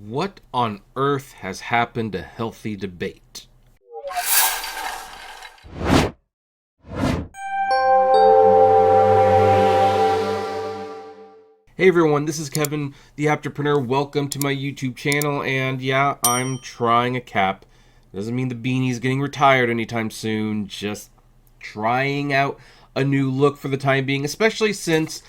What on earth has happened to healthy debate? Hey everyone, this is Kevin, the Apptrepreneur. Welcome to my YouTube channel, and yeah, I'm trying a cap. Doesn't mean the beanie's getting retired anytime soon, just trying out a new look for the time being, especially since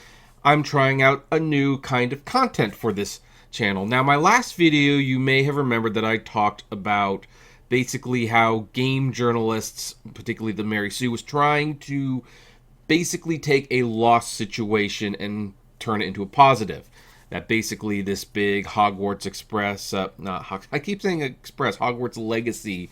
I'm trying out a new kind of content for this channel. Now, my last video, you may have remembered that I talked about basically how game journalists, particularly the Mary Sue, was trying to basically take a lost situation and turn it into a positive. That basically this big Hogwarts Express, I keep saying Express, Hogwarts Legacy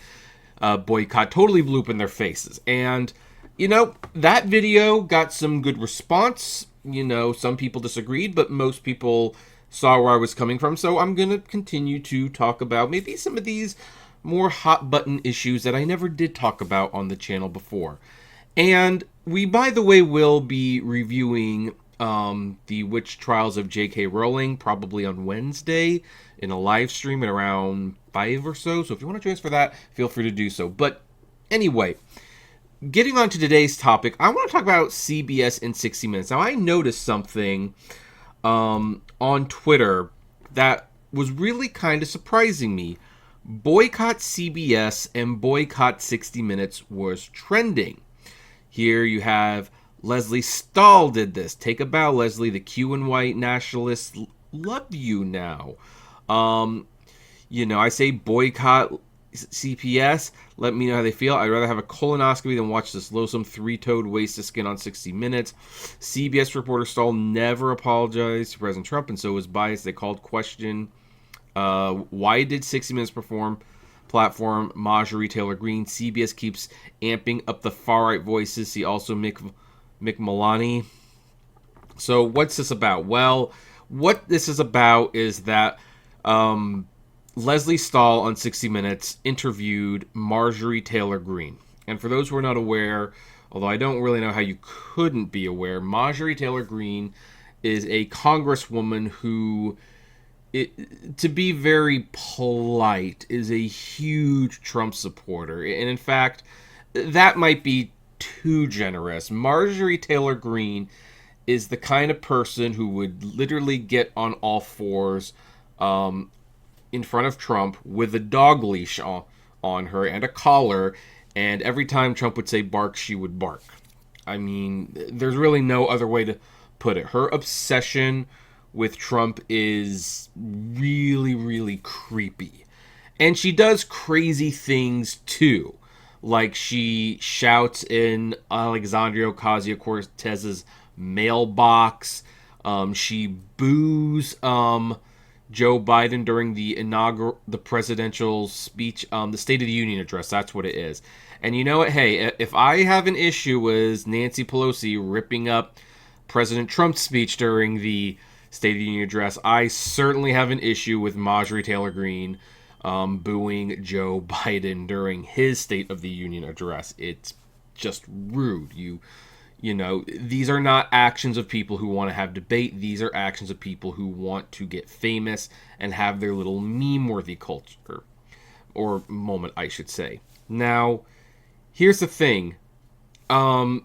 boycott totally blew up in their faces. And, you know, that video got some good response. You know, some people disagreed, but most people saw where I was coming from. So I'm going to continue to talk about maybe some of these more hot button issues that I never did talk about on the channel before. And we, by the way, will be reviewing the Witch Trials of J.K. Rowling probably on Wednesday in a live stream at around 5 or so. So if you want to join us for that, feel free to do so. But anyway, getting on to today's topic, I want to talk about CBS in 60 Minutes. Now, I noticed something on Twitter that was really kind of surprising me. Boycott CBS and boycott 60 Minutes was trending. Here you have Leslie Stahl did this. Take a bow, Leslie. The Q and white nationalists love you now. I say boycott CPS. Let me know how they feel. I'd rather have a colonoscopy than watch this loathsome three-toed waste of skin on 60 Minutes. CBS reporter Stahl never apologized to President Trump, and so was biased. They called question, why did 60 Minutes platform Marjorie Taylor Greene? CBS keeps amping up the far-right voices. See also Mick Maloney. So what's this about? Well, what this is about is that Leslie Stahl on 60 Minutes interviewed Marjorie Taylor Greene. And for those who are not aware, although I don't really know how you couldn't be aware, Marjorie Taylor Greene is a congresswoman who, to be very polite, is a huge Trump supporter. And in fact, that might be too generous. Marjorie Taylor Greene is the kind of person who would literally get on all fours in front of Trump with a dog leash on her and a collar, and every time Trump would say bark, she would bark. I mean, there's really no other way to put it. Her obsession with Trump is really, really creepy. And she does crazy things too. Like she shouts in Alexandria Ocasio-Cortez's mailbox. She boos Joe Biden during the presidential speech, the State of the Union address. That's what it is. And you know what? Hey, if I have an issue with Nancy Pelosi ripping up President Trump's speech during the State of the Union address, I certainly have an issue with Marjorie Taylor Greene booing Joe Biden during his State of the Union address. It's just rude. You know, these are not actions of people who want to have debate. These are actions of people who want to get famous and have their little meme-worthy culture, or moment, I should say. Now, here's the thing. I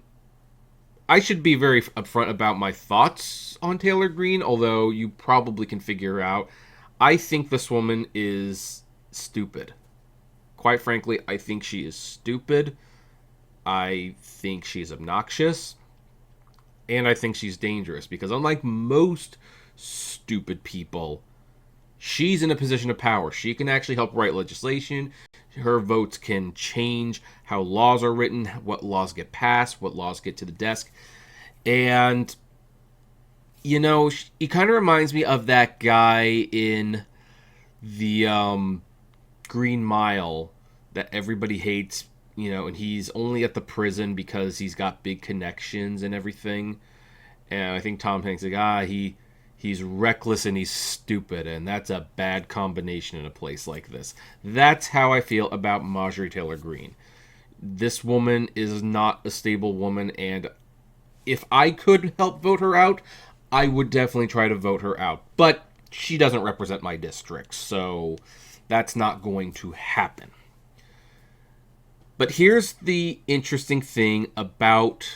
should be very upfront about my thoughts on Taylor Greene, although you probably can figure out. I think this woman is stupid. Quite frankly, I think she is stupid. I think she's obnoxious. And I think she's dangerous because unlike most stupid people, she's in a position of power. She can actually help write legislation. Her votes can change how laws are written, what laws get passed, what laws get to the desk. And, you know, he kind of reminds me of that guy in the Green Mile that everybody hates, you know, and he's only at the prison because he's got big connections and everything. And I think Tom Hanks is like, he's reckless and he's stupid, and that's a bad combination in a place like this. That's how I feel about Marjorie Taylor Greene. This woman is not a stable woman, and if I could help vote her out, I would definitely try to vote her out. But she doesn't represent my district, so that's not going to happen. But here's the interesting thing about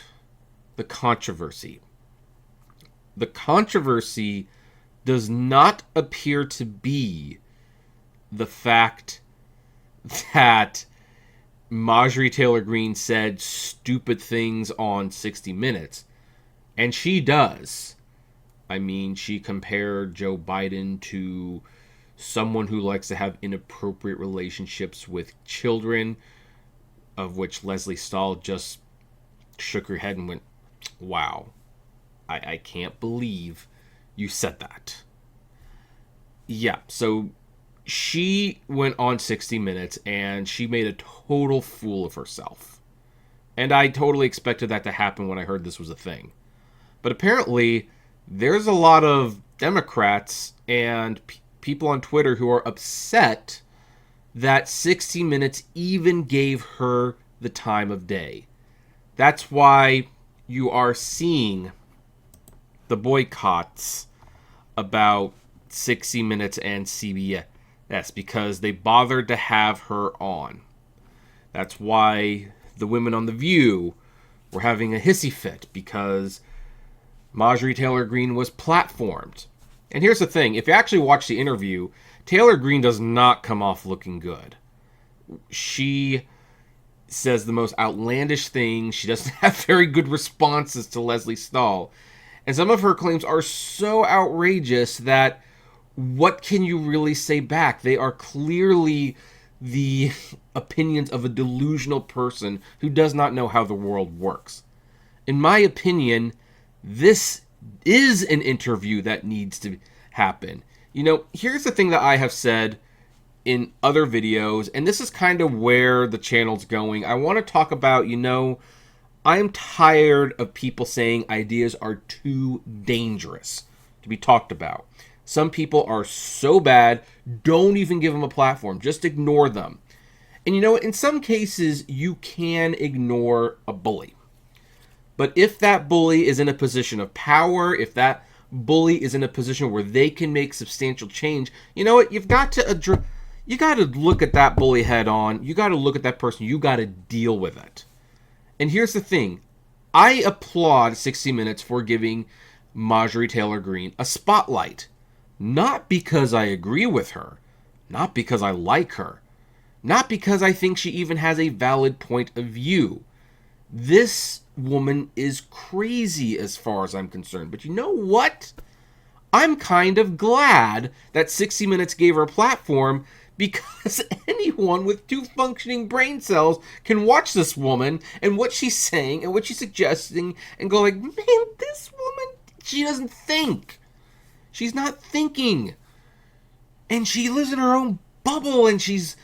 the controversy. The controversy does not appear to be the fact that Marjorie Taylor Greene said stupid things on 60 Minutes. And she does. I mean, she compared Joe Biden to someone who likes to have inappropriate relationships with children, of which Leslie Stahl just shook her head and went, wow, I can't believe you said that. Yeah, so she went on 60 Minutes and she made a total fool of herself. And I totally expected that to happen when I heard this was a thing. But apparently, there's a lot of Democrats and people on Twitter who are upset that 60 Minutes even gave her the time of day. That's why you are seeing the boycotts about 60 Minutes and CBS. That's because they bothered to have her on. That's why the women on The View were having a hissy fit, because Marjorie Taylor Greene was platformed. And here's the thing. If you actually watch the interview, Taylor Greene does not come off looking good. She says the most outlandish things. She doesn't have very good responses to Leslie Stahl. And some of her claims are so outrageous that what can you really say back? They are clearly the opinions of a delusional person who does not know how the world works. In my opinion, this is an interview that needs to happen. You know, here's the thing that I have said in other videos, and this is kind of where the channel's going. I want to talk about, I'm tired of people saying ideas are too dangerous to be talked about. Some people are so bad, don't even give them a platform. Just ignore them. And in some cases, you can ignore a bully. But if that bully is in a position of power, if that bully is in a position where they can make substantial change, you know what? You've got to you got to look at that bully head on. You got to look at that person. You got to deal with it. And here's the thing. I applaud 60 Minutes for giving Marjorie Taylor Greene a spotlight. Not because I agree with her. Not because I like her. Not because I think she even has a valid point of view. This woman is crazy as far as I'm concerned. But you know what? I'm kind of glad that 60 Minutes gave her a platform, because anyone with 2 functioning brain cells can watch this woman and what she's saying and what she's suggesting and go like, man, this woman, she doesn't think. She's not thinking. And she lives in her own bubble, and she's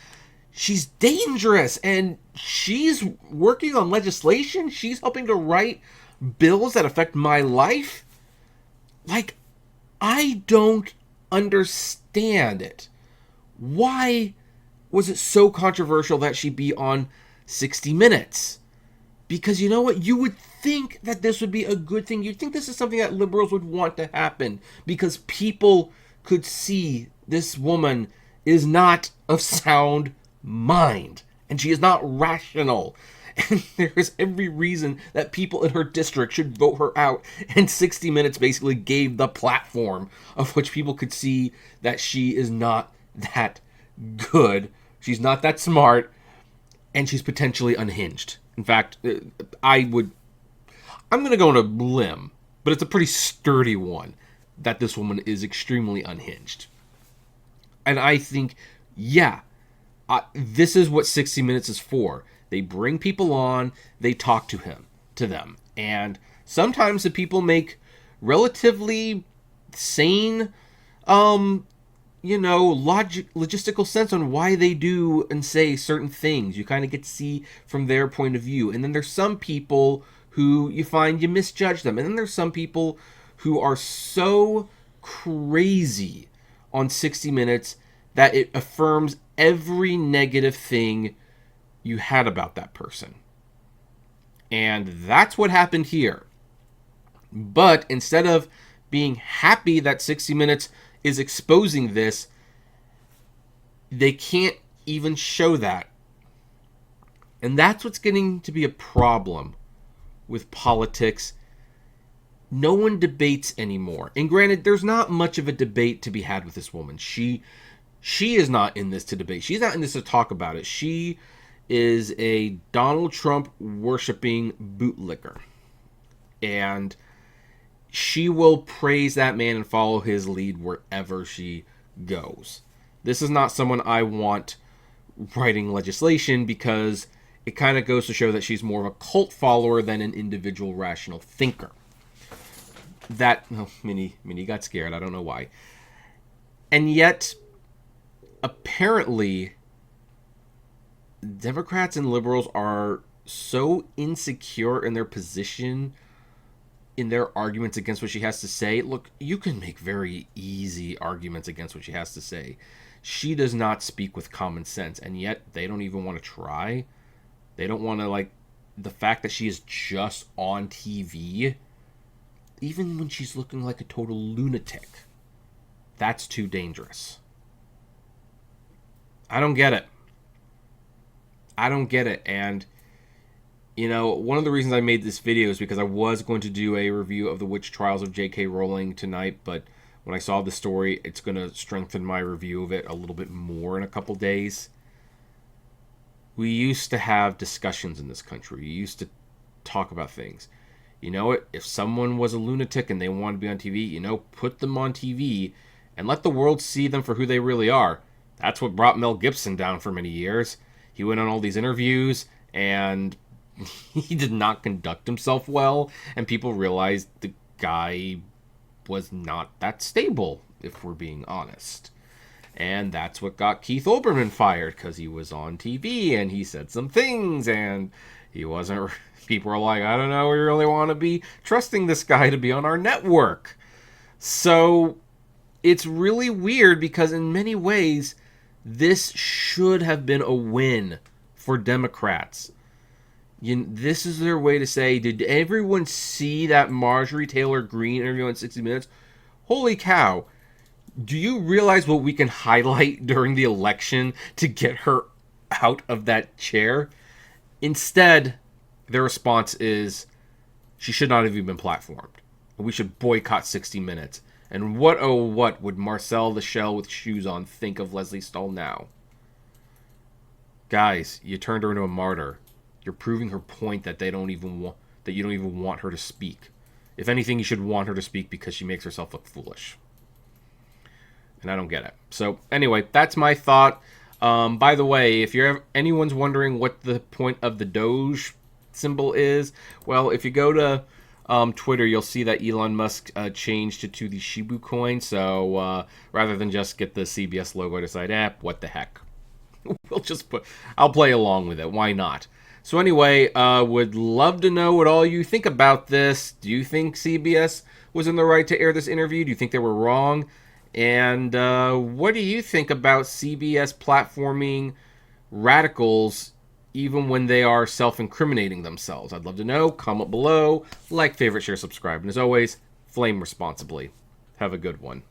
dangerous, and she's working on legislation. She's helping to write bills that affect my life. Like, I don't understand it. Why was it so controversial that she be on 60 Minutes? Because you know what? You would think that this would be a good thing. You'd think this is something that liberals would want to happen, because people could see this woman is not of sound mind, and she is not rational. And there is every reason that people in her district should vote her out. And 60 Minutes basically gave the platform of which people could see that she is not that good. She's not that smart, and she's potentially unhinged. In fact, I'm going to go on a limb, but it's a pretty sturdy one, that this woman is extremely unhinged. And I think, this is what 60 Minutes is for. They bring people on, they talk to them. And sometimes the people make relatively sane, logistical sense on why they do and say certain things. You kind of get to see from their point of view. And then there's some people who you find you misjudge them. And then there's some people who are so crazy on 60 Minutes that it affirms every negative thing you had about that person. And that's what happened here. But instead of being happy that 60 Minutes is exposing this, they can't even show that. And that's what's getting to be a problem with politics. No one debates anymore. And granted, there's not much of a debate to be had with this woman. She is not in this to debate. She's not in this to talk about it. She is a Donald Trump worshiping bootlicker. And she will praise that man and follow his lead wherever she goes. This is not someone I want writing legislation, because it kind of goes to show that she's more of a cult follower than an individual rational thinker. Minnie got scared. I don't know why. And yet, apparently, Democrats and liberals are so insecure in their position, in their arguments against what she has to say. Look, you can make very easy arguments against what she has to say. She does not speak with common sense, and yet they don't even want to try. They don't want to, the fact that she is just on TV, even when she's looking like a total lunatic, that's too dangerous. I don't get it. And, one of the reasons I made this video is because I was going to do a review of the witch trials of J.K. Rowling tonight, but when I saw the story, it's going to strengthen my review of it a little bit more in a couple days. We used to have discussions in this country. We used to talk about things. You know what? If someone was a lunatic and they wanted to be on TV, put them on TV and let the world see them for who they really are. That's what brought Mel Gibson down for many years. He went on all these interviews and he did not conduct himself well, and people realized the guy was not that stable, if we're being honest. And that's what got Keith Olbermann fired, because he was on TV and he said some things and he wasn't... People were like, I don't know, we really want to be trusting this guy to be on our network. So it's really weird, because in many ways, this should have been a win for Democrats. This is their way to say, did everyone see that Marjorie Taylor Greene interview on 60 Minutes? Holy cow. Do you realize what we can highlight during the election to get her out of that chair? Instead, their response is, she should not have even been platformed. We should boycott 60 Minutes. And what, oh what, would Marcel the Shell with shoes on think of Leslie Stahl now? Guys, you turned her into a martyr. You're proving her point that you don't even want her to speak. If anything, you should want her to speak because she makes herself look foolish. And I don't get it. So anyway, that's my thought. By the way, if anyone's wondering what the point of the Doge symbol is, well, if you go to Twitter, you'll see that Elon Musk changed it to the Shibu coin. So rather than just get the CBS logo, I decided, what the heck? I'll play along with it. Why not? So anyway, would love to know what all you think about this. Do you think CBS was in the right to air this interview? Do you think they were wrong? And what do you think about CBS platforming radicals even when they are self-incriminating themselves? I'd love to know. Comment below. Like, favorite, share, subscribe. And as always, flame responsibly. Have a good one.